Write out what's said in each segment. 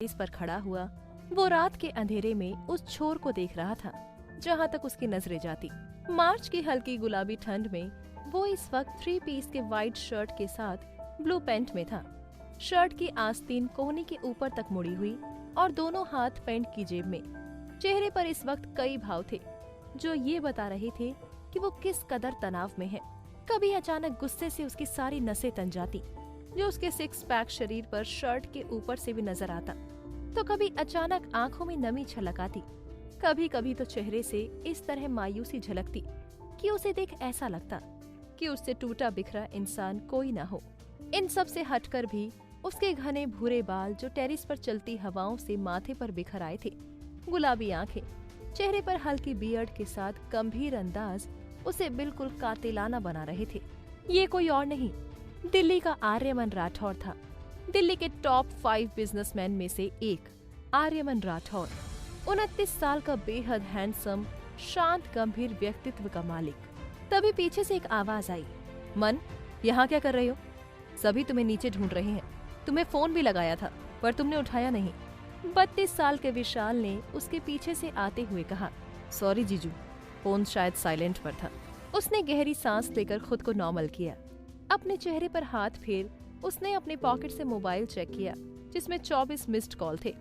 इस पर खड़ा हुआ वो रात के अंधेरे में उस छोर को देख रहा था जहाँ तक उसकी नजरें जाती। मार्च की हल्की गुलाबी ठंड में वो इस वक्त 3 पीस के वाइट शर्ट के साथ ब्लू पैंट में था। शर्ट की आस्तीन कोहनी के ऊपर तक मुड़ी हुई और दोनों हाथ पैंट की जेब में। चेहरे पर इस वक्त कई भाव थे जो ये बता रहे थे कि वो किस कदर तनाव में है। कभी अचानक गुस्से से उसकी सारी नसें तन जाती जो उसके 6 पैक शरीर पर शर्ट के ऊपर से भी नजर आता, तो कभी अचानक आंखों में नमी छलक आती। कभी कभी तो चेहरे से इस तरह मायूसी झलकती कि उसे देख ऐसा लगता कि उससे टूटा बिखरा इंसान कोई ना हो। इन सब से हटकर भी उसके घने भूरे बाल जो टेरिस पर चलती हवाओं से माथे पर बिखर आए थे, गुलाबी आंखें, चेहरे पर हल्की बियर्ड के साथ गंभीर अंदाज उसे बिल्कुल कातिलाना बना रहे थे। ये कोई और नहीं, दिल्ली का आर्यमन राठौर था। दिल्ली के टॉप 5 बिजनेसमैन में से एक आर्यमन राठौर, 29 साल का बेहद हैंडसम, शांत गंभीर व्यक्तित्व का मालिक। तभी पीछे से एक आवाज आई, मन, यहाँ क्या कर रहे हो? सभी तुम्हें नीचे ढूंढ रहे हैं। तुम्हें फोन भी लगाया था पर तुमने उठाया नहीं। 32 साल के विशाल ने उसके पीछे से आते हुए कहा, सॉरी जीजू, फोन शायद साइलेंट पर था। उसने गहरी सांस लेकर खुद को नॉर्मल किया। अपने चेहरे पर हाथ फेर उसने अपने पॉकेट से मोबाइल चेक किया जिसमें 24 मिस्ड कॉल थे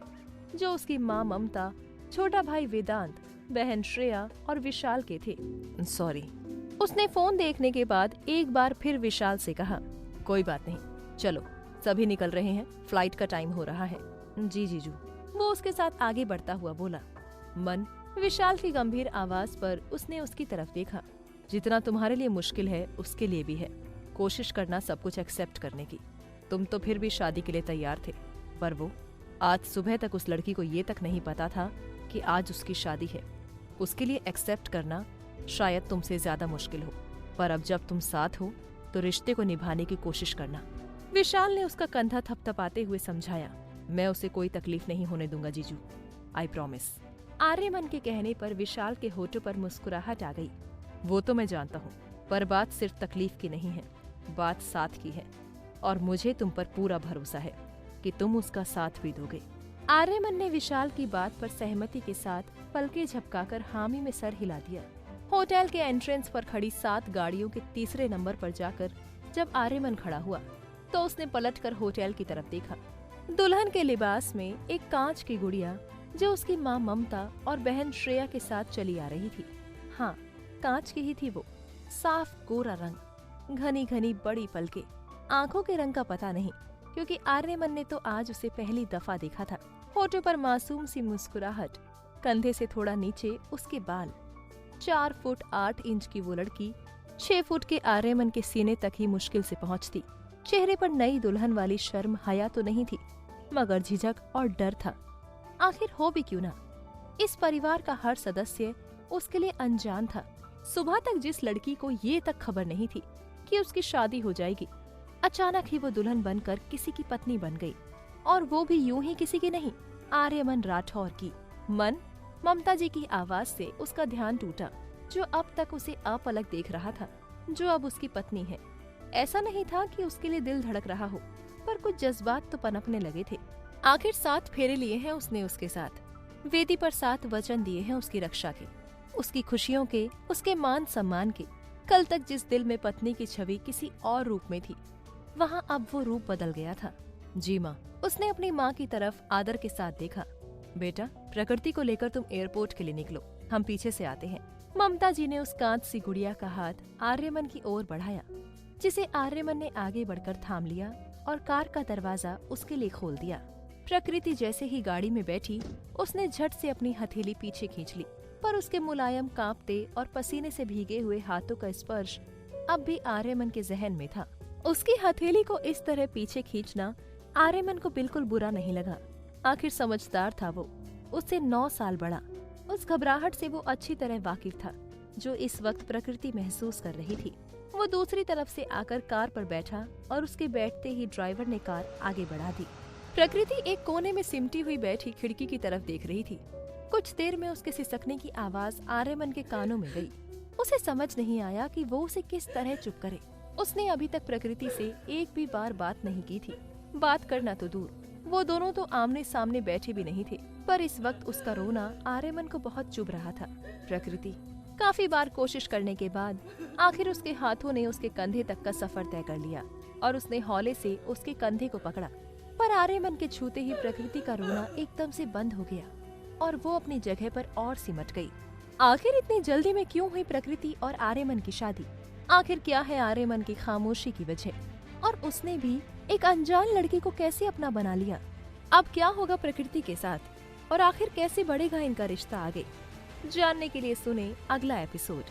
जो उसकी माँ ममता, छोटा भाई वेदांत, बहन श्रेया और विशाल के थे। सॉरी, उसने फोन देखने के बाद एक बार फिर विशाल से कहा, कोई बात नहीं, चलो सभी निकल रहे हैं, फ्लाइट का टाइम हो रहा है। जी जीजू, वो उसके साथ आगे बढ़ता हुआ बोला। मन, विशाल की गंभीर आवाज पर उसने उसकी तरफ देखा। जितना तुम्हारे लिए मुश्किल है उसके लिए भी है। कोशिश करना सब कुछ एक्सेप्ट करने की। तुम तो फिर भी शादी के लिए तैयार थे, पर वो आज सुबह तक उस लड़की को ये तक नहीं पता था कि आज उसकी शादी है। उसके लिए एक्सेप्ट करना शायद तुमसे ज्यादा मुश्किल हो, पर अब जब तुम साथ हो तो रिश्ते को निभाने की कोशिश करना। विशाल ने उसका कंधा थपथपाते हुए समझाया, मैं उसे कोई तकलीफ नहीं होने दूंगा जीजू, आई प्रॉमिस। आर्यमन के कहने पर विशाल के होठों पर मुस्कुराहट आ गई। वो तो मैं जानता हूँ, पर बात सिर्फ तकलीफ की नहीं है, बात साथ की है, और मुझे तुम पर पूरा भरोसा है कि तुम उसका साथ भी दोगे। आर्यमन ने विशाल की बात पर सहमति के साथ पलके झपकाकर हामी में सर हिला दिया। होटल के एंट्रेंस पर खड़ी 7 गाड़ियों के तीसरे नंबर पर जाकर जब आर्यमन खड़ा हुआ तो उसने पलटकर होटल की तरफ देखा। दुल्हन के लिबास में एक कांच की गुड़िया जो उसकी माँ ममता और बहन श्रेया के साथ चली आ रही थी। हाँ, कांच की ही थी वो, साफ गोरा रंग, घनी घनी बड़ी पलके। आंखों के रंग का पता नहीं क्योंकि आर्यमन ने तो आज उसे पहली दफा देखा था। होठों पर मासूम सी मुस्कुराहट, कंधे से थोड़ा नीचे उसके बाल। 4 फुट 8 इंच की वो लड़की 6 फुट के आर्यमन के सीने तक ही मुश्किल से पहुंचती। चेहरे पर नई दुल्हन वाली शर्म हया तो नहीं थी, मगर झिझक और डर था। आखिर हो भी क्यों ना, इस परिवार का हर सदस्य उसके लिए अनजान था। सुबह तक जिस लड़की को ये तक खबर नहीं थी कि उसकी शादी हो जाएगी, अचानक ही वो दुल्हन बनकर किसी की पत्नी बन गई, और वो भी यूं ही किसी की नहीं, आर्यमन राठौर की। मन, ममता जी की आवाज से उसका ध्यान टूटा, जो अब तक उसे अपलक देख रहा था, जो अब उसकी पत्नी है। ऐसा नहीं था कि उसके लिए दिल धड़क रहा हो, पर कुछ जज्बात तो पनपने लगे थे। आखिर 7 फेरे लिए हैं उसने उसके साथ, वेदी पर 7 वचन दिए हैं उसकी रक्षा के, उसकी खुशियों के, उसके मान सम्मान के। कल तक जिस दिल में पत्नी की छवि किसी और रूप में थी, वहाँ अब वो रूप बदल गया था। जी माँ, उसने अपनी माँ की तरफ आदर के साथ देखा। बेटा, प्रकृति को लेकर तुम एयरपोर्ट के लिए निकलो, हम पीछे से आते हैं। ममता जी ने उस कांच सी गुड़िया का हाथ आर्यमन की ओर बढ़ाया, जिसे आर्यमन ने आगे बढ़कर थाम लिया और कार का दरवाजा उसके लिए खोल दिया। प्रकृति जैसे ही गाड़ी में बैठी, उसने झट से अपनी हथेली पीछे खींच ली, पर उसके मुलायम, कांपते और पसीने से भीगे हुए हाथों का स्पर्श अब भी आर्यमन के जहन में था। उसकी हथेली को इस तरह पीछे खींचना आर्यमन को बिल्कुल बुरा नहीं लगा। आखिर समझदार था वो, उससे 9 साल बड़ा। उस घबराहट से वो अच्छी तरह वाकिफ था जो इस वक्त प्रकृति महसूस कर रही थी। वो दूसरी तरफ से आकर कार पर बैठा और उसके बैठते ही ड्राइवर ने कार आगे बढ़ा दी। प्रकृति एक कोने में सिमटी हुई बैठी खिड़की की तरफ देख रही थी। कुछ देर में उसके सिसकने की आवाज आर्यमन के कानों में गई। उसे समझ नहीं आया कि वो उसे किस तरह चुप करे। उसने अभी तक प्रकृति से एक भी बार बात नहीं की थी। बात करना तो दूर, वो दोनों तो आमने सामने बैठे भी नहीं थे, पर इस वक्त उसका रोना आर्यमन को बहुत चुभ रहा था। प्रकृति काफी बार कोशिश करने के बाद आखिर उसके हाथों ने उसके कंधे तक का सफर तय कर लिया और उसने हौले से उसके कंधे को पकड़ा। पर आर्यमन के छूते ही प्रकृति का रोना एकदम से बंद हो गया और वो अपनी जगह पर और सिमट गई। आखिर इतनी जल्दी में क्यों हुई प्रकृति और आर्यमन की शादी? आखिर क्या है आर्यमन की खामोशी की वजह? और उसने भी एक अनजान लड़की को कैसे अपना बना लिया? अब क्या होगा प्रकृति के साथ और आखिर कैसे बढ़ेगा इनका रिश्ता आगे? जानने के लिए सुने अगला एपिसोड।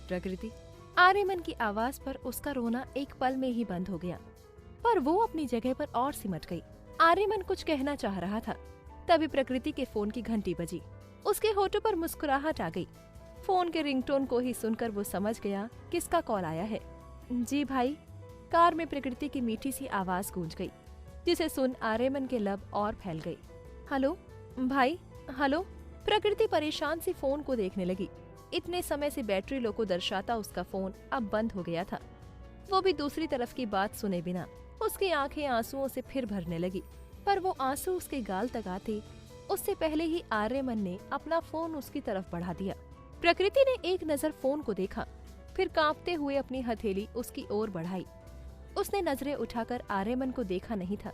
प्रकृति आर्यमन की आवाज पर उसका रोना एक पल में ही बंद हो गया, पर वो अपनी जगह पर और सिमट गई। आर्यमन कुछ कहना चाह रहा था, तभी प्रकृति के फोन की घंटी बजी। उसके होठों पर मुस्कुराहट आ गई। फोन के रिंगटोन को ही सुनकर वो समझ गया किसका कॉल आया है। जी भाई। कार में प्रकृति की मीठी सी आवाज गूंज गई, जिसे सुन आर्यमन के लब और फैल गए। हेलो भाई, हेलो। प्रकृति परेशान सी फोन को देखने लगी। इतने समय से बैटरी लो को दर्शाता उसका फोन अब बंद हो गया था। वो भी दूसरी तरफ की बात सुने बिना उसकी आंखें आंसुओं से फिर भरने लगी, पर वो आंसू उसके गाल तक आते उससे पहले ही आर्यमन ने अपना फोन उसकी तरफ बढ़ा दिया। प्रकृति ने एक नजर फोन को देखा, फिर कांपते हुए अपनी हथेली उसकी ओर बढ़ाई। उसने नजरें उठाकर आर्यमन को देखा नहीं था,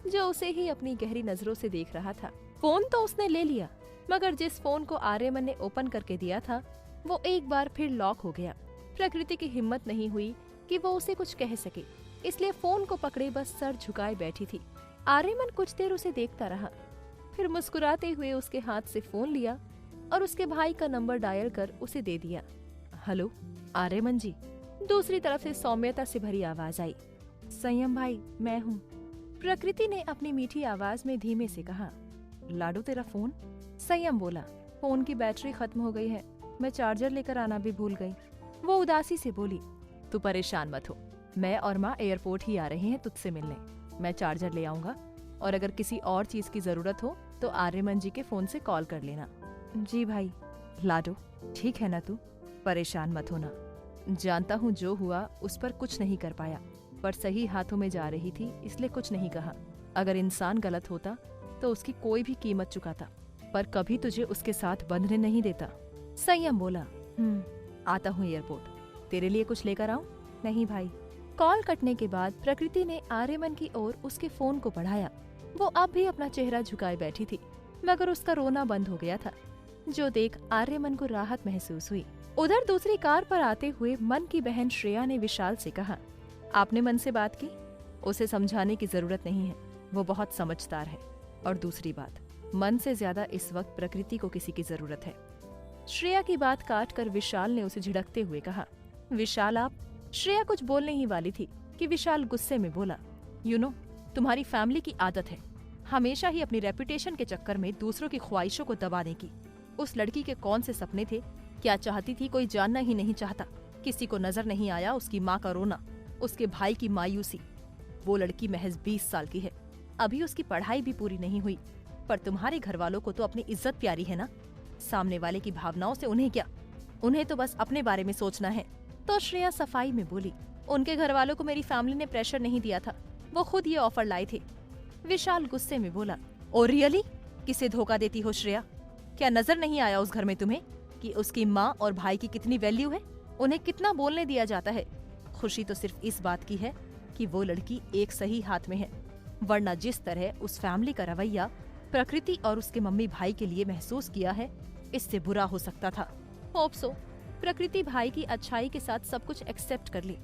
जो उसे ही अपनी गहरी नजरों से देख रहा था। फोन तो उसने ले लिया, मगर जिस फोन को आर्यमन ने ओपन करके दिया था वो एक बार फिर लॉक हो गया। प्रकृति की हिम्मत नहीं हुई कि वो उसे कुछ कह सके, इसलिए फोन को पकड़े बस सर झुकाए बैठी थी। आर्यमन कुछ देर उसे देखता रहा, फिर मुस्कुराते हुए उसके हाथ से फोन लिया और उसके भाई का नंबर डायल कर उसे दे दिया। हेलो आर्यमन जी। दूसरी तरफ से सौम्यता से भरी आवाज आई। संयम भाई, मैं हूँ। प्रकृति ने अपनी मीठी आवाज में धीमे से कहा। लाडो तेरा फोन? संयम बोला। फोन की बैटरी खत्म हो गई है, मैं चार्जर लेकर आना भी भूल गई। वो उदासी से बोली। तू परेशान मत हो, मैं और माँ एयरपोर्ट ही आ रहे हैं तुझसे मिलने। मैं चार्जर ले आऊंगा और अगर किसी और चीज की जरूरत हो तो आर्यमन जी के फोन से कॉल कर लेना। जी भाई। लाडो ठीक है ना तू? परेशान मत होना। जानता हूँ जो हुआ उस पर कुछ नहीं कर पाया, पर सही हाथों में जा रही थी इसलिए कुछ नहीं कहा। अगर इंसान गलत होता तो उसकी कोई भी कीमत चुकाता, पर कभी तुझे उसके साथ बंधने नहीं देता। संयम बोला। आता हूँ एयरपोर्ट। तेरे लिए कुछ लेकर आऊं? नहीं भाई। कॉल कटने के बाद प्रकृति ने आर्यमन की ओर उसके फोन को बढ़ाया। वो अब भी अपना चेहरा झुकाए बैठी थी, मगर उसका रोना बंद हो गया था, जो देख आर्यमन को राहत महसूस हुई। उधर दूसरी कार पर आते हुए मन की बहन श्रेया ने विशाल से कहा, आपने मन से बात की? उसे समझाने की जरूरत नहीं है, वो बहुत समझदार है। और दूसरी बात, मन से ज्यादा इस वक्त प्रकृति को किसी की जरूरत है। श्रेया की बात काट कर विशाल ने उसे झिड़कते हुए कहा। विशाल आप? श्रेया कुछ बोलने ही वाली थी कि विशाल गुस्से में बोला। तुम्हारी फैमिली की आदत है हमेशा ही अपनी रेपुटेशन के चक्कर में दूसरों की ख्वाहिशों को दबाने की। उस लड़की के कौन से सपने थे, क्या चाहती थी, कोई जानना ही नहीं चाहता। किसी को नजर नहीं आया उसकी माँ का रोना, उसके भाई की मायूसी। वो लड़की महज 20 साल की है, अभी उसकी पढ़ाई भी पूरी नहीं हुई, पर तुम्हारे घर वालों को तो अपनी इज्जत प्यारी है ना। सामने वाले की भावनाओं से उन्हें क्या, उन्हें तो बस अपने बारे में सोचना है। तो श्रेया सफाई में बोली, उनके घर वालों को मेरी फैमिली ने प्रेशर नहीं दिया था, वो खुद ये ऑफर लाए थे। विशाल गुस्से में बोला। Oh really? किसे धोखा देती हो श्रेया? क्या नजर नहीं आया उस घर में तुम्हें कि उसकी माँ और भाई की कितनी वैल्यू है, उन्हें कितना बोलने दिया जाता है? खुशी तो सिर्फ इस बात की है कि वो लड़की एक सही हाथ में है, वरना जिस तरह उस फैमिली का रवैया प्रकृति और उसके मम्मी भाई के लिए महसूस किया है, इससे बुरा हो सकता था। होप सो प्रकृति भाई की अच्छाई के साथ सब कुछ एक्सेप्ट कर ली,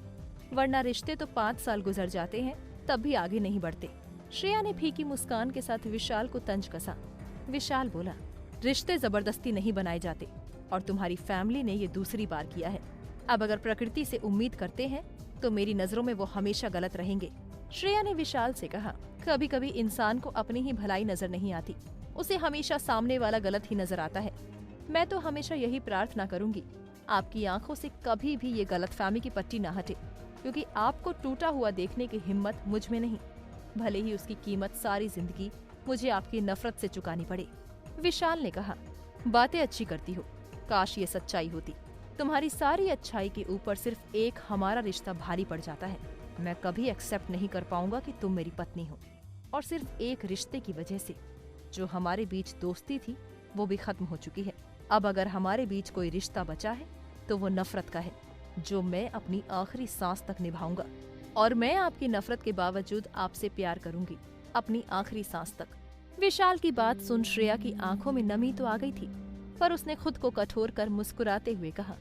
वरना रिश्ते तो 5 साल गुजर जाते हैं तब भी आगे नहीं बढ़ते। श्रेया ने फीकी मुस्कान के साथ विशाल को तंज कसा। विशाल बोला, रिश्ते जबरदस्ती नहीं बनाए जाते और तुम्हारी फैमिली ने ये दूसरी बार किया है। अब अगर प्रकृति से उम्मीद करते हैं तो मेरी नजरों में वो हमेशा गलत रहेंगे। श्रेया ने विशाल से कहा, कभी कभी इंसान को अपनी ही भलाई नजर नहीं आती, उसे हमेशा सामने वाला गलत ही नजर आता है। मैं तो हमेशा यही प्रार्थना करूंगी, आपकी आंखों से कभी भी ये गलतफहमी की पट्टी न हटे, क्योंकि आपको टूटा हुआ देखने की हिम्मत मुझ में नहीं, भले ही उसकी कीमत सारी जिंदगी मुझे आपकी नफरत से चुकानी पड़े। विशाल ने कहा, बातें अच्छी करती हो, काश ये सच्चाई होती। तुम्हारी सारी अच्छाई के ऊपर सिर्फ एक हमारा रिश्ता भारी पड़ जाता है। मैं कभी एक्सेप्ट नहीं कर पाऊंगा कि तुम मेरी पत्नी हो, और सिर्फ एक रिश्ते की वजह से। जो हमारे बीच दोस्ती थी वो भी खत्म हो चुकी है। अब अगर हमारे बीच कोई रिश्ता बचा है तो वो नफरत का है, जो मैं अपनी आखिरी सांस तक निभाऊंगा। और मैं आपकी नफरत के बावजूद आपसे प्यार करूंगी, अपनी आखिरी सांस तक। विशाल की बात सुन श्रेया की आंखों में नमी तो आ गई थी, पर उसने खुद को कठोर कर मुस्कुराते हुए कहा,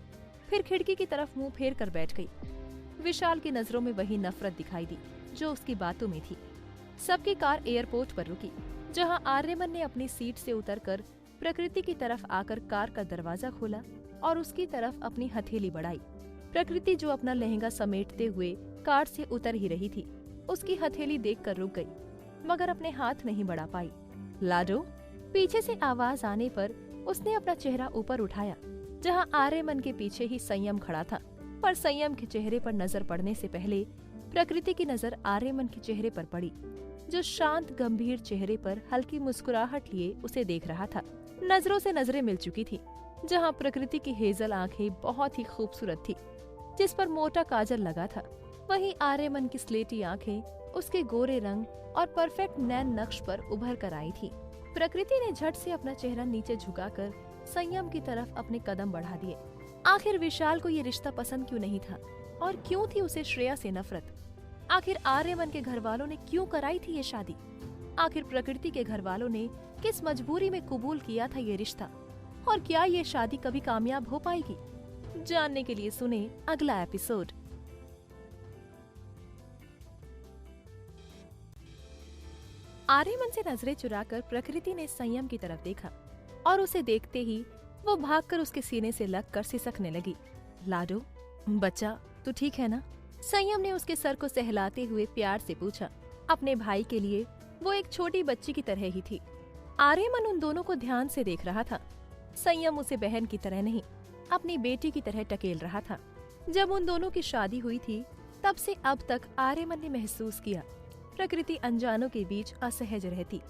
फिर खिड़की की तरफ मुंह फेर कर बैठ गई। विशाल की नजरों में वही नफरत दिखाई दी जो उसकी बातों में थी। सबकी कार एयरपोर्ट पर रुकी, जहां आर्यमन ने अपनी सीट से उतरकर प्रकृति की तरफ आकर कार का दरवाजा खोला और उसकी तरफ अपनी हथेली बढ़ाई। प्रकृति, जो अपना लहंगा समेटते हुए कार से उतर ही रही थी, उसकी हथेली देखकर रुक गई, मगर अपने हाथ नहीं बढ़ा पाई। लाडो, पीछे से आवाज आने पर उसने अपना चेहरा ऊपर उठाया, जहां आर्यमन के पीछे ही संयम खड़ा था। पर संयम के चेहरे पर नजर पड़ने से पहले प्रकृति की नजर आर्यमन के चेहरे पर पड़ी, जो शांत गंभीर चेहरे पर हल्की मुस्कुराहट लिए उसे देख रहा था। नजरों से नजरें मिल चुकी थी, जहां प्रकृति की हेजल आंखें बहुत ही खूबसूरत थी, जिस पर मोटा काजल लगा था। वहीं आर्यमन की स्लेटी आंखें उसके गोरे रंग और परफेक्ट नैन नक्श पर उभर कर आई थी। प्रकृति ने झट से अपना चेहरा नीचे झुकाकर संयम की तरफ अपने कदम बढ़ा दिए। आखिर विशाल को ये रिश्ता पसंद क्यों नहीं था, और क्यों थी उसे श्रेया से नफरत? आखिर आर्यमन के घर वालों ने क्यों कराई थी ये शादी? आखिर प्रकृति के घर वालों ने किस मजबूरी में कबूल किया था ये रिश्ता? और क्या ये शादी कभी कामयाब हो पाएगी? जानने के लिए सुने अगला एपिसोड। आर्यमन से नजरें चुराकर प्रकृति ने संयम की तरफ देखा, और उसे देखते ही वो भागकर उसके सीने से लगकर सिसकने लगी। लाडो, बच्चा, तू ठीक है ना? संयम ने उसके सर को सहलाते हुए प्यार से पूछा। अपने भाई के लिए वो एक छोटी बच्ची की तरह ही थी। आर्यमन उन दोनों को ध्यान से देख रहा था। संयम उसे बहन की तरह नहीं, अपनी बेटी की तरह टकेल रहा था। जब उन दोनों की शादी हुई थी, तब से अब तक आर्यमन ने महसूस किया प्रकृति अनजानों के बीच असहज रहती,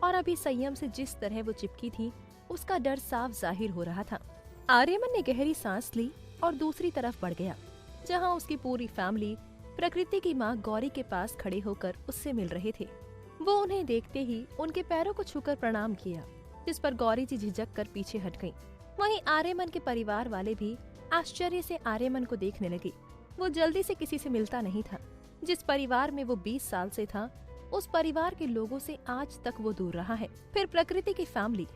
और अभी संयम से जिस तरह वो चिपकी थी, उसका डर साफ जाहिर हो रहा था। आर्यमन ने गहरी सांस ली और दूसरी तरफ बढ़ गया, जहां उसकी पूरी फैमिली प्रकृति की मां गौरी के पास खड़े होकर उससे मिल रहे थे। वो उन्हें देखते ही उनके पैरों को छूकर प्रणाम किया, जिस पर गौरी जी झिझक कर पीछे हट गईं। वहीं आर्यमन के परिवार वाले भी आश्चर्य से आर्यमन को देखने लगे। वो जल्दी से किसी से मिलता नहीं था। जिस परिवार में वो 20 साल से था, उस परिवार के लोगों से आज तक वो दूर रहा है। फिर प्रकृति की फैमिली,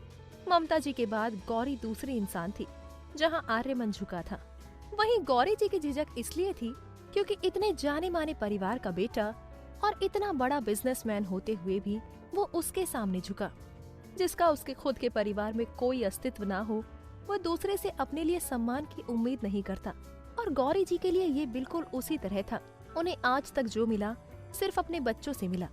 ममता जी के बाद गौरी दूसरी इंसान थी जहां आर्यमन झुका था। वहीं गौरी जी की झिझक इसलिए थी क्योंकि इतने जाने माने परिवार का बेटा और इतना बड़ा बिजनेसमैन होते हुए भी वो उसके सामने झुका, जिसका उसके खुद के परिवार में कोई अस्तित्व ना हो। वो दूसरे से अपने लिए सम्मान की उम्मीद नहीं करता, और गौरी जी के लिए ये बिल्कुल उसी तरह था। उन्हें आज तक जो मिला सिर्फ अपने बच्चों से मिला,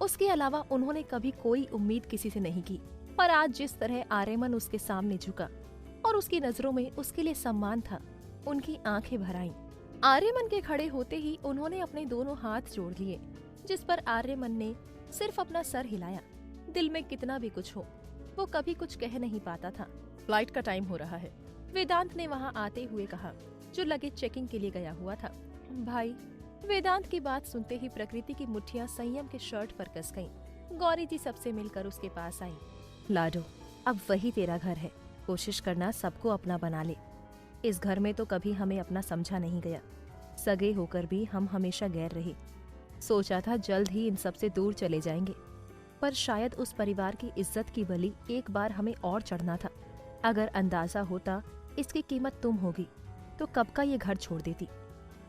उसके अलावा उन्होंने कभी कोई उम्मीद किसी से नहीं की। पर आज जिस तरह आर्यमन उसके सामने झुका और उसकी नजरों में उसके लिए सम्मान था, उनकी आंखें भर आईं। आर्यमन के खड़े होते ही उन्होंने अपने दोनों हाथ जोड़ लिए, जिस पर आर्यमन ने सिर्फ अपना सर हिलाया। दिल में कितना भी कुछ हो, वो कभी कुछ कह नहीं पाता था। फ्लाइट का टाइम हो रहा है, वेदांत ने वहाँ आते हुए कहा, जो लगेज चेकिंग के लिए गया हुआ था। भाई, वेदांत की बात सुनते ही प्रकृति की मुट्ठियां संयम के शर्ट पर कस गईं। गौरी जी सबसे मिलकर उसके पास आई। लाडो, अब वही तेरा घर है, कोशिश करना सबको अपना बना ले। इस घर में तो कभी हमें अपना समझा नहीं गया, सगे होकर भी हम हमेशा गैर रहे। सोचा था जल्द ही इन सब से दूर चले जाएंगे, पर शायद उस परिवार की इज्जत की बलि एक बार हमें और चढ़ना था। अगर अंदाजा होता इसकी कीमत तुम होगी तो कब का ये घर छोड़ देती।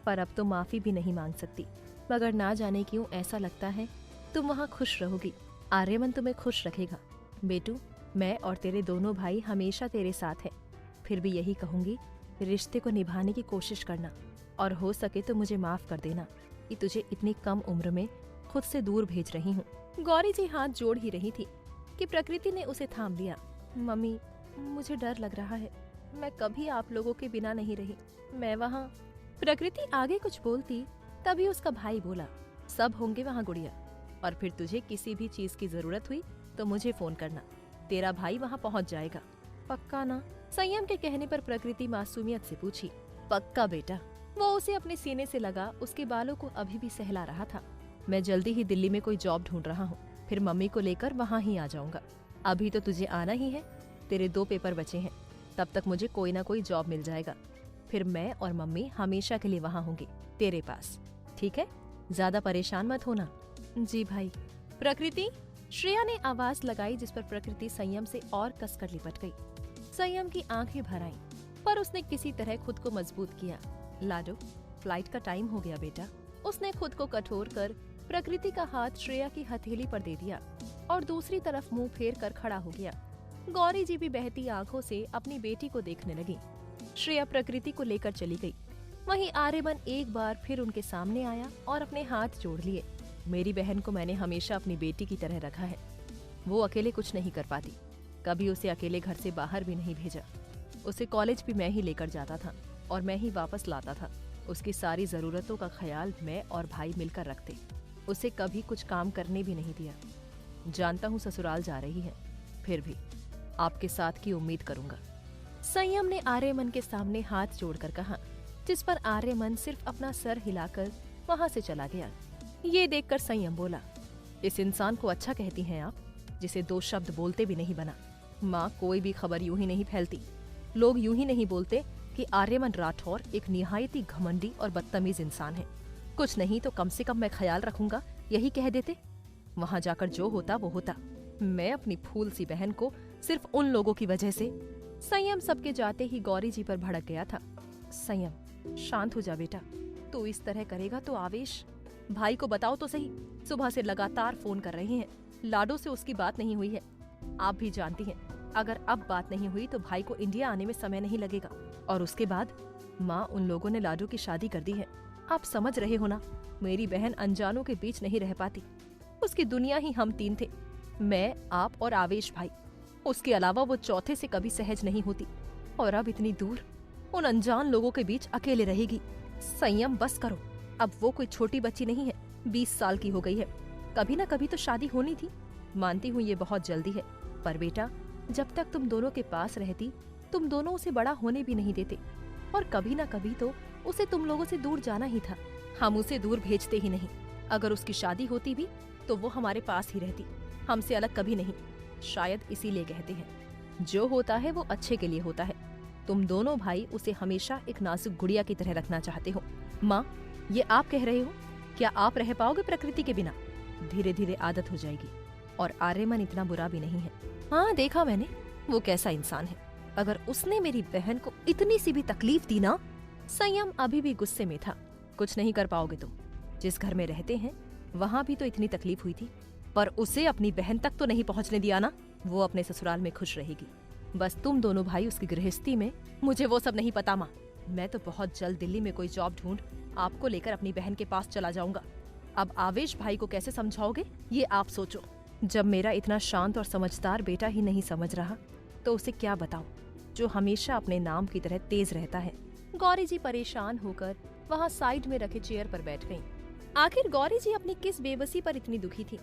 पर अब तो माफी भी नहीं मांग सकती, मगर ना जाने क्यों ऐसा लगता है तुम वहाँ खुश रहोगी। आर्यमन तुम्हें खुश रखेगा। बेटू, मैं और तेरे दोनों भाई हमेशा तेरे साथ हैं। फिर भी यही कहूंगी, रिश्ते को निभाने की कोशिश करना, और हो सके तो मुझे माफ कर देना कि तुझे इतनी कम उम्र में खुद से दूर भेज रही हूँ। गौरी जी हाथ जोड़ ही रही थी कि प्रकृति ने उसे थाम लिया। मम्मी, मुझे डर लग रहा है, मैं कभी आप लोगों के बिना नहीं रही। मैं वहाँ। प्रकृति आगे कुछ बोलती, तभी उसका भाई बोला, सब होंगे वहाँ गुड़िया, और फिर तुझे किसी भी चीज की जरूरत हुई तो मुझे फोन करना, तेरा भाई वहाँ पहुँच जाएगा। पक्का ना? संयम के कहने पर प्रकृति मासूमियत से पूछी, पक्का बेटा? वो उसे अपने सीने से लगा उसके बालों को अभी भी सहला रहा था। मैं जल्दी ही दिल्ली में कोई जॉब ढूंढ रहा हूँ, फिर मम्मी को लेकर वहाँ ही आ जाऊंगा। अभी तो तुझे आना ही है, तेरे 2 पेपर बचे हैं, तब तक मुझे कोई ना कोई जॉब मिल जाएगा। फिर मैं और मम्मी हमेशा के लिए वहाँ होंगे तेरे पास, ठीक है? ज्यादा परेशान मत होना। जी भाई। प्रकृति, श्रेया ने आवाज लगाई, जिस पर प्रकृति संयम से और कसकर लिपट गई। संयम की आंखें भर आईं, पर उसने किसी तरह खुद को मजबूत किया। लाडो, फ्लाइट का टाइम हो गया बेटा। उसने खुद को कठोर कर प्रकृति का हाथ श्रेया की हथेली पर दे दिया और दूसरी तरफ मुंह फेर कर खड़ा हो गया। गौरी जी भी बहती आंखों से अपनी बेटी को देखने लगी। श्रेया प्रकृति को लेकर चली गई। वहीं आर्यमन एक बार फिर उनके सामने आया और अपने हाथ जोड़ लिए। मेरी बहन को मैंने हमेशा अपनी बेटी की तरह रखा है। वो अकेले कुछ नहीं कर पाती, कभी उसे अकेले घर से बाहर भी नहीं भेजा। उसे कॉलेज भी मैं ही लेकर जाता था और मैं ही वापस लाता था। उसकी सारी जरूरतों का ख्याल मैं और भाई मिलकर रखते। उसे कभी कुछ काम करने भी नहीं दिया। जानता हूँ ससुराल जा रही है, फिर भी आपके साथ की उम्मीद करूंगा। संयम ने आर्यमन के सामने हाथ जोड़कर कहा, जिस पर आर्यमन सिर्फ अपना सर हिलाकर वहां से चला गया। ये देखकर संयम बोला, इस इंसान को अच्छा कहती हैं आप, जिसे 2 शब्द बोलते भी नहीं बना। माँ, कोई भी खबर यूं ही नहीं फैलती। लोग यूं ही नहीं बोलते कि आर्यमन राठौर एक निहायती घमंडी और बदतमीज इंसान है। कुछ नहीं तो कम से कम मैं ख्याल रखूंगा, यही कह देते। वहां जाकर जो होता वो होता। मैं अपनी फूल सी बहन को सिर्फ उन लोगों की वजह से। संयम सबके जाते ही गौरी जी पर भड़क गया था। संयम, शांत हो जा बेटा। तू इस तरह करेगा तो आवेश भाई को बताओ तो सही। सुबह से लगातार फोन कर रहे हैं, लाडो से उसकी बात नहीं हुई है। आप भी जानती हैं, अगर अब बात नहीं हुई तो भाई को इंडिया आने में समय नहीं लगेगा। और उसके बाद माँ, उन लोगों ने लाडो की शादी कर दी है। आप समझ रहे हो ना, मेरी बहन अनजानों के बीच नहीं रह पाती। उसकी दुनिया ही हम 3 थे, मैं, आप और आवेश भाई। उसके अलावा वो चौथे से कभी सहज नहीं होती। और अब इतनी दूर उन अनजान लोगों के बीच अकेले रहेगी। संयम, बस करो। अब वो कोई छोटी बच्ची नहीं है, 20 साल की हो गई है। कभी ना कभी तो शादी होनी थी। मानती हूँ ये बहुत जल्दी है, पर बेटा, जब तक तुम दोनों के पास रहती, तुम दोनों उसे बड़ा होने भी नहीं देते। और कभी ना कभी तो उसे तुम लोगों से दूर जाना ही था। हम उसे दूर भेजते ही नहीं। अगर उसकी शादी होती भी तो वो हमारे पास ही रहती, हमसे अलग कभी नहीं। शायद इसीलिए कहते हैं, जो होता है वो अच्छे के लिए होता है। तुम दोनों भाई उसे हमेशा एक नाजुक गुड़िया की तरह रखना चाहते हो। माँ, ये आप कह रहे हो? क्या आप रह पाओगे प्रकृति के बिना? धीरे धीरे आदत हो जाएगी। और आर्यमन इतना बुरा भी नहीं है। हाँ, देखा मैंने वो कैसा इंसान है। अगर उसने मेरी बहन को इतनी सी भी तकलीफ दी ना। संयम अभी भी गुस्से में था। कुछ नहीं कर पाओगे तुम। जिस घर में रहते हैं वहाँ भी तो इतनी तकलीफ हुई थी, पर उसे अपनी बहन तक तो नहीं पहुँचने दिया ना। वो अपने ससुराल में खुश रहेगी। बस तुम दोनों भाई उसकी गृहस्थी में। मुझे वो सब नहीं पता माँ। मैं तो बहुत जल्द दिल्ली में कोई जॉब ढूंढ आपको लेकर अपनी बहन के पास चला जाऊंगा। अब आवेश भाई को कैसे समझाओगे, ये आप सोचो। जब मेरा इतना शांत और समझदार बेटा ही नहीं समझ रहा, तो उसे क्या बताऊं, जो हमेशा अपने नाम की तरह तेज रहता है। गौरी जी परेशान होकर वहाँ साइड में रखे चेयर पर बैठ गईं। आखिर गौरी जी अपनी किस बेबसी पर इतनी दुखी थी?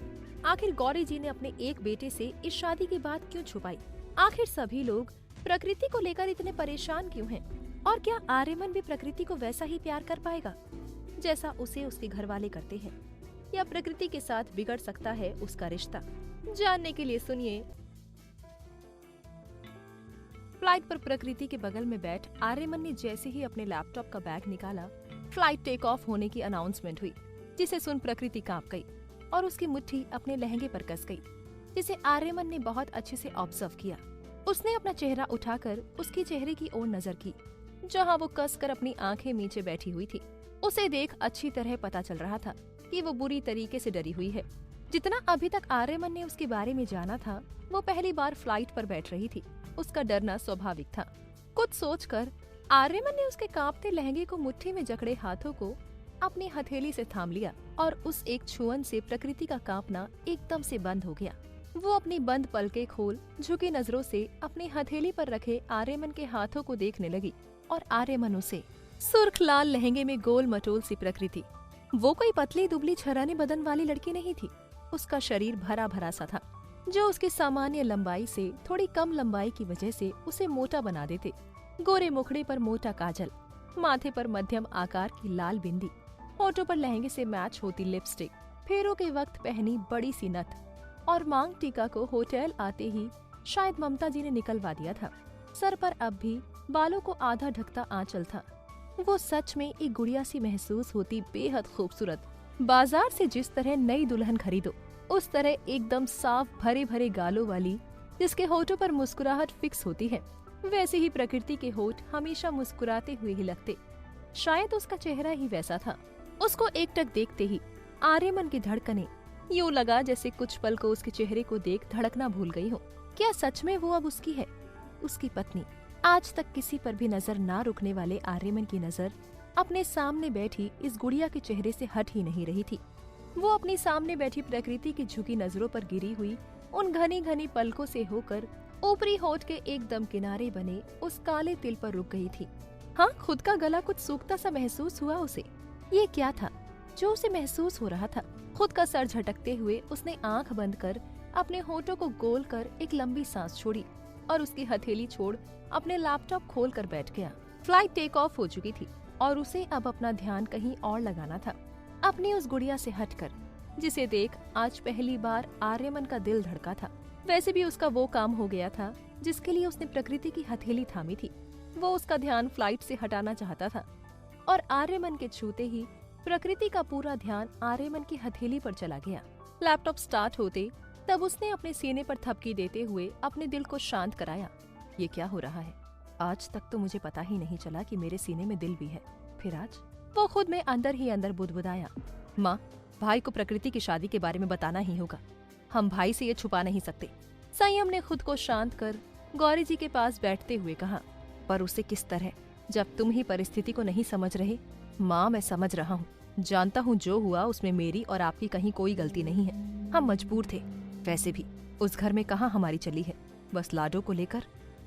आखिर गौरी जी ने अपने एक बेटे से इस शादी की बात क्यों छुपाई? आखिर सभी लोग प्रकृति को लेकर इतने परेशान क्यों हैं? और क्या आर्यमन भी प्रकृति को वैसा ही प्यार कर पाएगा जैसा उसे उसके घर वाले करते हैं? या प्रकृति के साथ बिगड़ सकता है उसका रिश्ता? जानने के लिए सुनिए। फ्लाइट पर प्रकृति के बगल में बैठ आर्यमन ने जैसे ही अपने लैपटॉप का बैग निकाला, फ्लाइट टेक ऑफ होने की अनाउंसमेंट हुई, जिसे सुन प्रकृति कांप गई और उसकी मुट्ठी अपने लहंगे पर कस गई, जिसे आर्यमन ने बहुत अच्छे से ऑब्जर्व किया। उसने अपना चेहरा उठाकर उसके चेहरे की ओर नजर की, जहां वो कसकर अपनी आंखें नीचे बैठी हुई थी। उसे देख अच्छी तरह पता चल रहा था कि वो बुरी तरीके से डरी हुई है। जितना अभी तक आर्यमन ने उसके बारे में जाना था, वो पहली बार फ्लाइट पर बैठ रही थी। उसका डरना स्वाभाविक था। कुछ सोचकर आर्यमन ने उसके कांपते लहंगे को मुट्ठी में जकड़े हाथों को अपनी हथेली से थाम लिया और उस एक छुअन से प्रकृति का कांपना एकदम से बंद हो गया। वो अपनी बंद पलकें खोल झुकी नजरों से अपनी हथेली पर रखे आर्यमन के हाथों को देखने लगी और आर्यमन उसे। सुर्ख लाल लहंगे में गोल मटोल सी प्रकृति। वो कोई पतली दुबली छराने बदन वाली लड़की नहीं थी। उसका शरीर भरा भरा सा था, जो उसकी सामान्य लंबाई से थोड़ी कम लंबाई की वजह से उसे मोटा बना देते। गोरे मुखड़े पर मोटा काजल, माथे पर मध्यम आकार की लाल बिंदी, होठों पर लहंगे से मैच होती लिपस्टिक, फेरों के वक्त पहनी बड़ी सी नथ और मांग टीका को होटल आते ही शायद ममता जी ने निकलवा दिया था। सर पर अब भी बालों को आधा ढकता आंचल था। वो सच में एक गुड़िया सी महसूस होती, बेहद खूबसूरत। बाजार से जिस तरह नई दुल्हन खरीदो उस तरह एकदम साफ भरे भरे गालों वाली, जिसके होठों पर मुस्कुराहट फिक्स होती है, वैसे ही प्रकृति के होठ हमेशा मुस्कुराते हुए ही लगते। शायद उसका चेहरा ही वैसा था। उसको एकटक देखते ही आर्यमन की धड़कनें यूं लगा जैसे कुछ पल को उसके चेहरे को देख धड़कना भूल गई हो। क्या सच में वो अब उसकी है, उसकी पत्नी? आज तक किसी पर भी नजर ना रुकने वाले आर्यमन की नजर अपने सामने बैठी इस गुड़िया के चेहरे से हट ही नहीं रही थी। वो अपनी सामने बैठी प्रकृति की झुकी नजरों पर गिरी हुई उन घनी घनी पलकों से होकर ऊपरी होठ के एकदम किनारे बने उस काले तिल पर रुक गई थी। हाँ, खुद का गला कुछ सूखता सा महसूस हुआ उसे। ये क्या था जो उसे महसूस हो रहा था? खुद का सर झटकते हुए उसने आंख बंद कर अपने होठों को गोल कर एक लंबी सांस छोड़ी और उसकी हथेली छोड़ अपने लैपटॉप खोल कर बैठ गया। फ्लाइट टेक ऑफ हो चुकी थी और उसे अब अपना ध्यान कहीं और लगाना था, अपनी उस गुड़िया से हटकर, जिसे देख आज पहली बार आर्यमन का दिल धड़का था। वैसे भी उसका वो काम हो गया था जिसके लिए उसने प्रकृति की हथेली थामी थी। वो उसका ध्यान फ्लाइट से हटाना चाहता था और आर्यमन के छूते ही प्रकृति का पूरा ध्यान आर्यमन की हथेली पर चला गया। लैपटॉप स्टार्ट होते तब उसने अपने सीने पर थपकी देते हुए अपने दिल को शांत कराया। ये क्या हो रहा है? आज तक तो मुझे पता ही नहीं चला कि मेरे सीने में दिल भी है, फिर आज? वो खुद में अंदर ही अंदर बुदबुदाया। माँ, भाई को प्रकृति की शादी के बारे में बताना ही होगा। हम भाई से ये छुपा नहीं सकते। संयम ने खुद को शांत कर गौरी जी के पास बैठते हुए कहा। पर उसे किस तरह, जब तुम ही परिस्थिति को नहीं समझ रहे? माँ, मैं समझ रहा हूँ, जानता हूँ जो हुआ उसमें मेरी और आपकी कहीं कोई गलती नहीं है। हम मजबूर थे। वैसे भी उस घर में कहाँ हमारी चली है, बस लाडो को लेकर।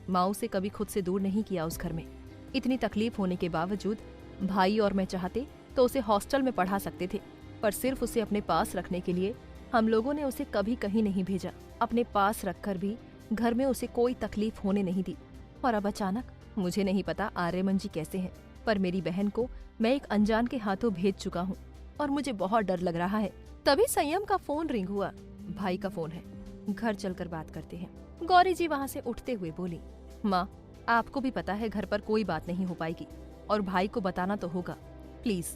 माँ उसे कभी खुद से दूर नहीं किया उस घर में। इतनी तकलीफ होने के बावजूद भाई और मैं चाहते तो उसे हॉस्टल में पढ़ा सकते थे, पर सिर्फ उसे अपने पास रखने के लिए हम लोगों ने उसे कभी कहीं नहीं भेजा। अपने पास रखकर भी घर में उसे कोई तकलीफ होने नहीं दी। और अब अचानक, मुझे नहीं पता आर्यमन जी कैसे हैं, पर मेरी बहन को मैं एक अनजान के हाथों भेज चुका हूँ और मुझे बहुत डर लग रहा है। तभी संयम का फोन रिंग हुआ। भाई का फोन है, घर चलकर बात करते हैं। गौरी जी वहाँ से उठते हुए बोली। माँ, आपको भी पता है घर पर कोई बात नहीं हो पाएगी और भाई को बताना तो होगा। प्लीज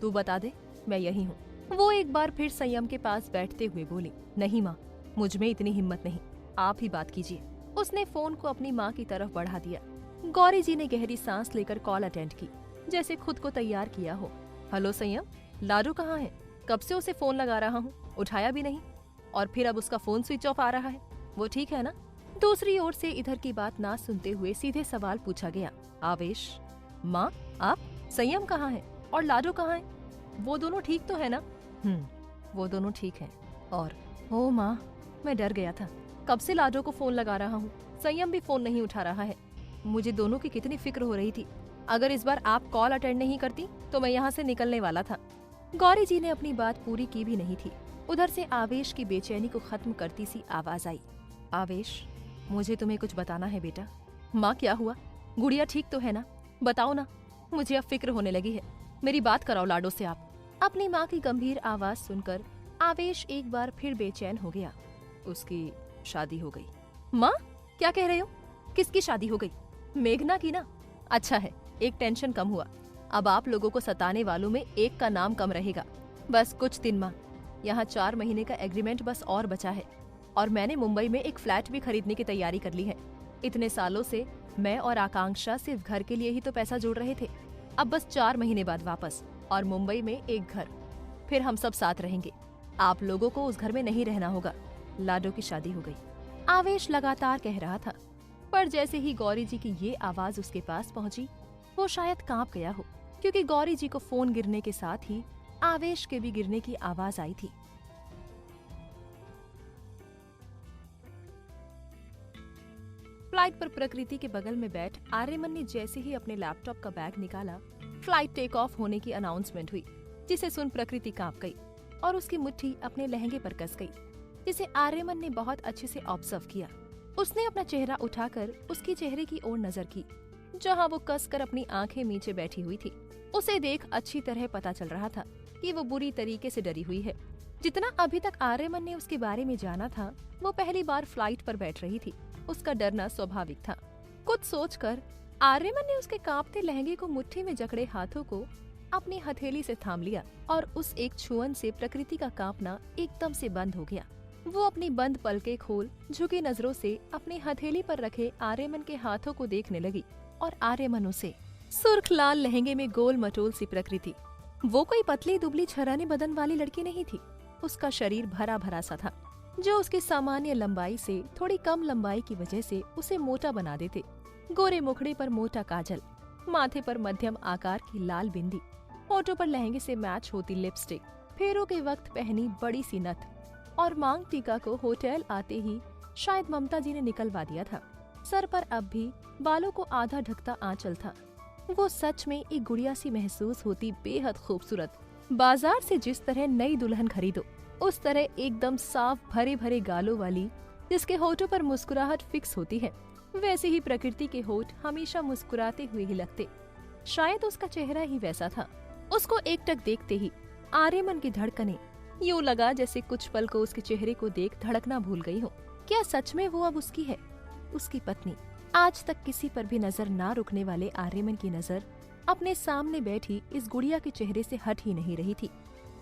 तू बता दे, मैं यही हूँ। वो एक बार फिर संयम के पास बैठते हुए बोली। नहीं माँ, मुझ में इतनी हिम्मत नहीं, आप ही बात कीजिए। उसने फोन को अपनी माँ की तरफ बढ़ा दिया। गौरी जी ने गहरी सांस लेकर कॉल अटेंड की, जैसे खुद को तैयार किया हो। हेलो संयम, लाडू कहाँ है? कब से उसे फोन लगा रहा हूँ, उठाया भी नहीं, और फिर अब उसका फोन स्विच ऑफ आ रहा है। वो ठीक है ना? दूसरी ओर से इधर की बात ना सुनते हुए सीधे सवाल पूछा गया। आवेश। माँ, आप? संयम कहाँ है और लाडो कहाँ है? वो दोनों ठीक तो है ना? वो दोनों ठीक हैं। और ओ माँ, मैं डर गया था। कब से लाडो को फोन लगा रहा हूँ, संयम भी फोन नहीं उठा रहा है। मुझे दोनों की कितनी फिक्र हो रही थी। अगर इस बार आप कॉल अटेंड नहीं करती तो मैं यहाँ से निकलने वाला था। गौरी जी ने अपनी बात पूरी की भी नहीं थी। उधर से आवेश की बेचैनी को खत्म करती सी आवाज आई। आवेश, मुझे तुम्हें कुछ बताना है बेटा। माँ, क्या हुआ? गुड़िया ठीक तो है ना? बताओ ना, मुझे अब फिक्र होने लगी है। मेरी बात कराओ लाडो से आप। अपनी माँ की गंभीर आवाज सुनकर आवेश एक बार फिर बेचैन हो गया। उसकी शादी हो गई। माँ, क्या कह रहे हो? किसकी शादी हो गई? मेघना की ना? अच्छा है, एक टेंशन कम हुआ। अब आप लोगों को सताने वालों में एक का नाम कम रहेगा। बस कुछ दिन माँ, यहाँ 4 महीने का एग्रीमेंट बस और बचा है और मैंने मुंबई में एक फ्लैट भी खरीदने की तैयारी कर ली है। इतने सालों से मैं और आकांक्षा सिर्फ घर के लिए ही तो पैसा जोड़ रहे थे। अब बस 4 महीने बाद वापस, और मुंबई में एक घर, फिर हम सब साथ रहेंगे। आप लोगों को उस घर में नहीं रहना होगा। लाडो की शादी हो गई। आवेश लगातार कह रहा था, पर जैसे ही गौरी जी की ये आवाज उसके पास पहुंची, वो शायद कांप गया हो, क्योंकि गौरी जी को फोन गिरने के साथ ही आवेश के भी गिरने की आवाज आई थी। फ्लाइट पर प्रकृति के बगल में बैठ आर्यमन ने जैसे ही अपने लैपटॉप का बैग निकाला, फ्लाइट टेक ऑफ होने की अनाउंसमेंट हुई, जिसे सुन प्रकृति कांप गई और उसकी मुट्ठी अपने लहंगे पर कस गई। जिसे आर्यमन ने बहुत अच्छे से ऑब्जर्व किया। उसने अपना चेहरा उठाकर उसके चेहरे की ओर नजर की, जहाँ वो कसकर अपनी आंखें नीचे बैठी हुई थी। उसे देख अच्छी तरह पता चल रहा था कि वो बुरी तरीके से डरी हुई है। जितना अभी तक आर्यमन ने उसके बारे में जाना था, वो पहली बार फ्लाइट पर बैठ रही थी। उसका डरना स्वाभाविक था। कुछ सोचकर आर्यमन ने उसके कांपते लहंगे को मुट्ठी में जकड़े हाथों को अपनी हथेली से थाम लिया और उस एक छुअन से प्रकृति का कांपना एकदम से बंद हो गया। वो अपनी बंद पलकें खोल झुकी नजरों से अपनी हथेली पर रखे आर्यमन के हाथों को देखने लगी और आर्यमन उसे सुर्ख लाल लहंगे में गोल मटोल सी प्रकृति। वो कोई पतली दुबली छराने बदन वाली लड़की नहीं थी। उसका शरीर भरा भरा सा था, जो उसकी सामान्य लंबाई से थोड़ी कम लंबाई की वजह से उसे मोटा बना देते। गोरे मुखड़े पर मोटा काजल, माथे पर मध्यम आकार की लाल बिंदी, होठों पर लहंगे से मैच होती लिपस्टिक, फेरों के वक्त पहनी बड़ी सी नथ और मांग टीका को होटल आते ही शायद ममता जी ने निकलवा दिया था। सर पर अब भी बालों को आधा ढकता आंचल था। वो सच में एक गुड़िया सी महसूस होती, बेहद खूबसूरत। बाजार से जिस तरह नई दुल्हन खरीदो, उस तरह एकदम साफ भरे भरे गालों वाली, जिसके होठों पर मुस्कुराहट फिक्स होती है, वैसे ही प्रकृति के होठ हमेशा मुस्कुराते हुए ही लगते। शायद उसका चेहरा ही वैसा था। उसको एकटक देखते ही आर्यमन की धड़कनें यूं लगा जैसे कुछ पल को उसके चेहरे को देख धड़कना भूल गई हो। क्या सच में वो अब उसकी है, उसकी पत्नी? आज तक किसी पर भी नजर ना रुकने वाले आर्यमन की नजर अपने सामने बैठी इस गुड़िया के चेहरे से हट ही नहीं रही थी।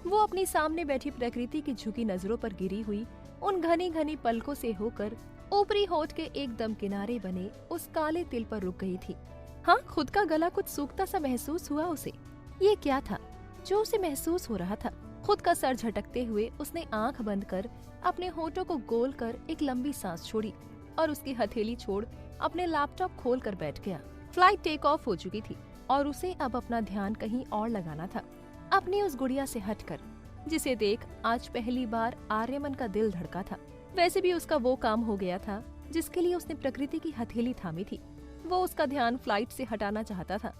वो अपनी सामने बैठी प्रकृति की झुकी नजरों पर गिरी हुई उन घनी घनी पलकों से होकर ऊपरी होठ के एकदम किनारे बने उस काले तिल पर रुक गई थी। हाँ, खुद का गला कुछ सूखता सा महसूस हुआ उसे। ये क्या था जो उसे महसूस हो रहा था? खुद का सर झटकते हुए उसने आंख बंद कर अपने होठों को गोल कर एक लंबी सांस छोड़ी और उसकी हथेली छोड़ अपने लैपटॉप खोल कर बैठ गया। फ्लाइट टेक ऑफ हो चुकी थी और उसे अब अपना ध्यान कहीं और लगाना था, अपनी उस गुड़िया से हटकर, जिसे देख आज पहली बार आर्यमन का दिल धड़का था। वैसे भी उसका वो काम हो गया था जिसके लिए उसने प्रकृति की हथेली थामी थी। वो उसका ध्यान फ्लाइट से हटाना चाहता था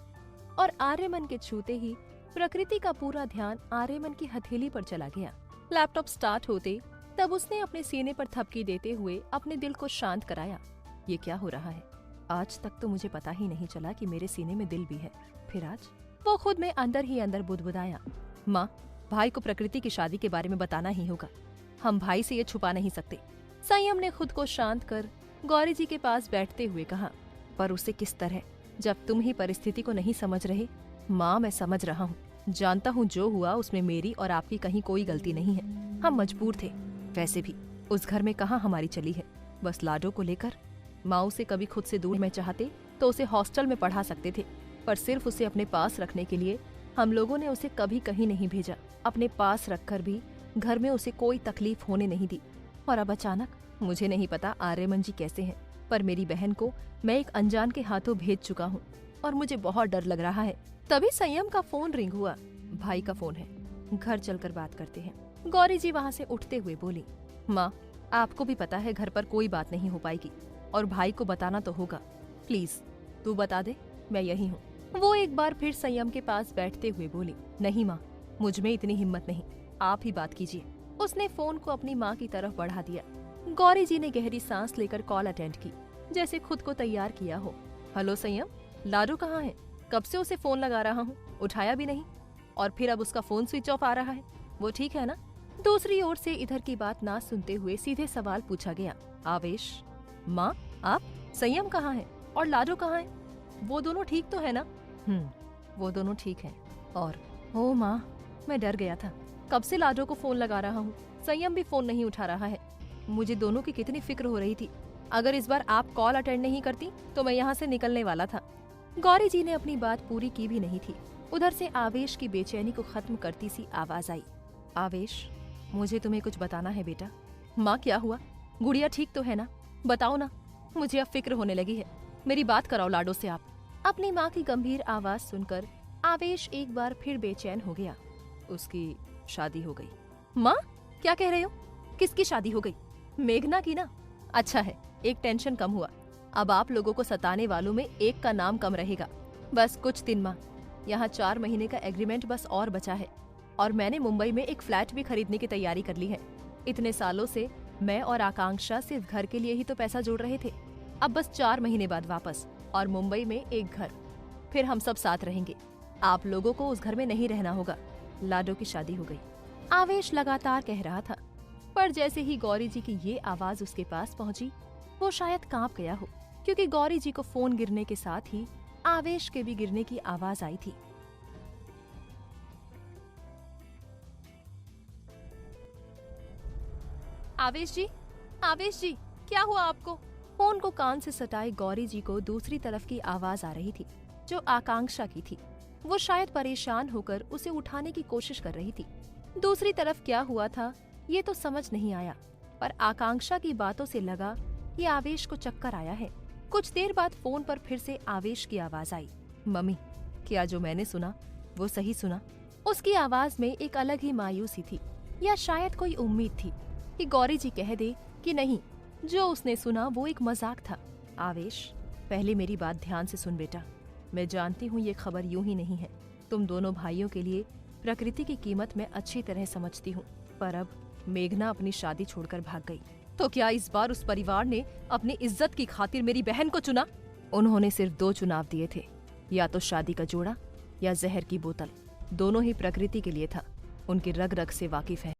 और आर्यमन के छूते ही प्रकृति का पूरा ध्यान आर्यमन की हथेली पर चला गया। लैपटॉप स्टार्ट होते तब उसने अपने सीने पर थपकी देते हुए अपने दिल को शांत कराया। ये क्या हो रहा है? आज तक तो मुझे पता ही नहीं चला कि मेरे सीने में दिल भी है, फिर आज? वो खुद में अंदर ही अंदर बुदबुदाया। माँ, भाई को प्रकृति की शादी के बारे में बताना ही होगा। हम भाई से ये छुपा नहीं सकते। संयम ने खुद को शांत कर गौरी जी के पास बैठते हुए कहा। पर उसे किस तरह, जब तुम ही परिस्थिति को नहीं समझ रहे? माँ, मैं समझ रहा हूँ, जानता हूँ जो हुआ उसमें मेरी और आपकी कहीं कोई गलती नहीं है। हम मजबूर थे। वैसे भी उस घर में कहाँ हमारी चली है, बस लाडो को लेकर। माँ उसे कभी खुद से दूर में चाहते तो उसे हॉस्टल में पढ़ा सकते थे, पर सिर्फ उसे अपने पास रखने के लिए हम लोगों ने उसे कभी कहीं नहीं भेजा। अपने पास रखकर भी घर में उसे कोई तकलीफ होने नहीं दी। और अब अचानक, मुझे नहीं पता आर्यमन जी कैसे हैं, पर मेरी बहन को मैं एक अनजान के हाथों भेज चुका हूँ और मुझे बहुत डर लग रहा है। तभी संयम का फोन रिंग हुआ। भाई का फोन है, घर चलकर बात करते हैं। गौरी जी वहाँ से उठते हुए बोली। माँ, आपको भी पता है घर पर कोई बात नहीं हो पाएगी और भाई को बताना तो होगा। प्लीज तू बता दे, मैं यही हूँ। वो एक बार फिर संयम के पास बैठते हुए बोली। नहीं माँ, मुझ में इतनी हिम्मत नहीं, आप ही बात कीजिए। उसने फोन को अपनी माँ की तरफ बढ़ा दिया। गौरी जी ने गहरी सांस लेकर कॉल अटेंड की, जैसे खुद को तैयार किया हो। हेलो संयम, लाडो कहाँ है? कब से उसे फोन लगा रहा हूँ, उठाया भी नहीं, और फिर अब उसका फोन स्विच ऑफ आ रहा है। वो ठीक है ना? दूसरी ओर से इधर की बात ना सुनते हुए सीधे सवाल पूछा गया। आवेश, माँ आप? संयम कहाँ है और लाडो कहाँ है? वो दोनों ठीक तो है ना? वो दोनों ठीक हैं। और ओ माँ, मैं डर गया था। कब से लाडो को फोन लगा रहा हूँ, संयम भी फोन नहीं उठा रहा है। मुझे दोनों की कितनी फिक्र हो रही थी। अगर इस बार आप कॉल अटेंड नहीं करती तो मैं यहाँ से निकलने वाला था। गौरी जी ने अपनी बात पूरी की भी नहीं थी। उधर से आवेश की बेचैनी को खत्म करती सी आवाज आई। आवेश, मुझे तुम्हें कुछ बताना है बेटा। माँ, क्या हुआ? गुड़िया ठीक तो है ना? बताओ ना, मुझे अब फिक्र होने लगी है। मेरी बात कराओ लाडो से आप। अपनी माँ की गंभीर आवाज सुनकर आवेश एक बार फिर बेचैन हो गया। उसकी शादी हो गई। माँ, क्या कह रहे हो? किसकी शादी हो गई? मेघना की ना? अच्छा है, एक टेंशन कम हुआ। अब आप लोगों को सताने वालों में एक का नाम कम रहेगा। बस कुछ दिन माँ, यहाँ 4 महीने का एग्रीमेंट बस और बचा है और मैंने मुंबई में एक फ्लैट भी खरीदने की तैयारी कर ली है। इतने सालों से मैं और आकांक्षा सिर्फ घर के लिए ही तो पैसा जोड़ रहे थे। अब बस 4 महीने बाद वापस, और मुंबई में एक घर। फिर हम सब साथ रहेंगे। आप लोगों को उस घर में नहीं रहना होगा। लाडो की शादी हो गई। आवेश लगातार कह रहा था, पर जैसे ही गौरी जी की ये आवाज उसके पास पहुंची, वो शायद कांप गया हो, क्योंकि गौरी जी को फोन गिरने के साथ ही आवेश के भी गिरने की आवाज आई थी। आवेश जी, क्या हुआ आपको? फोन को कान से सटाए गौरी जी को दूसरी तरफ की आवाज आ रही थी, जो आकांक्षा की थी। वो शायद परेशान होकर उसे उठाने की कोशिश कर रही थी। दूसरी तरफ क्या हुआ था ये तो समझ नहीं आया, पर आकांक्षा की बातों से लगा कि आवेश को चक्कर आया है। कुछ देर बाद फोन पर फिर से आवेश की आवाज आई। मम्मी, क्या जो मैंने सुना वो सही सुना? उसकी आवाज में एक अलग ही मायूसी थी, या शायद कोई उम्मीद थी कि गौरी जी कह दे कि नहीं, जो उसने सुना वो एक मजाक था। आवेश, पहले मेरी बात ध्यान से सुन बेटा। मैं जानती हूँ ये खबर यूं ही नहीं है। तुम दोनों भाइयों के लिए प्रकृति की कीमत मैं अच्छी तरह समझती हूँ, पर अब मेघना अपनी शादी छोड़कर भाग गई, तो क्या इस बार उस परिवार ने अपनी इज्जत की खातिर मेरी बहन को चुना? उन्होंने सिर्फ 2 चुनाव दिए थे, या तो शादी का जोड़ा या जहर की बोतल। दोनों ही प्रकृति के लिए था। उनकी रग रग से वाकिफ है।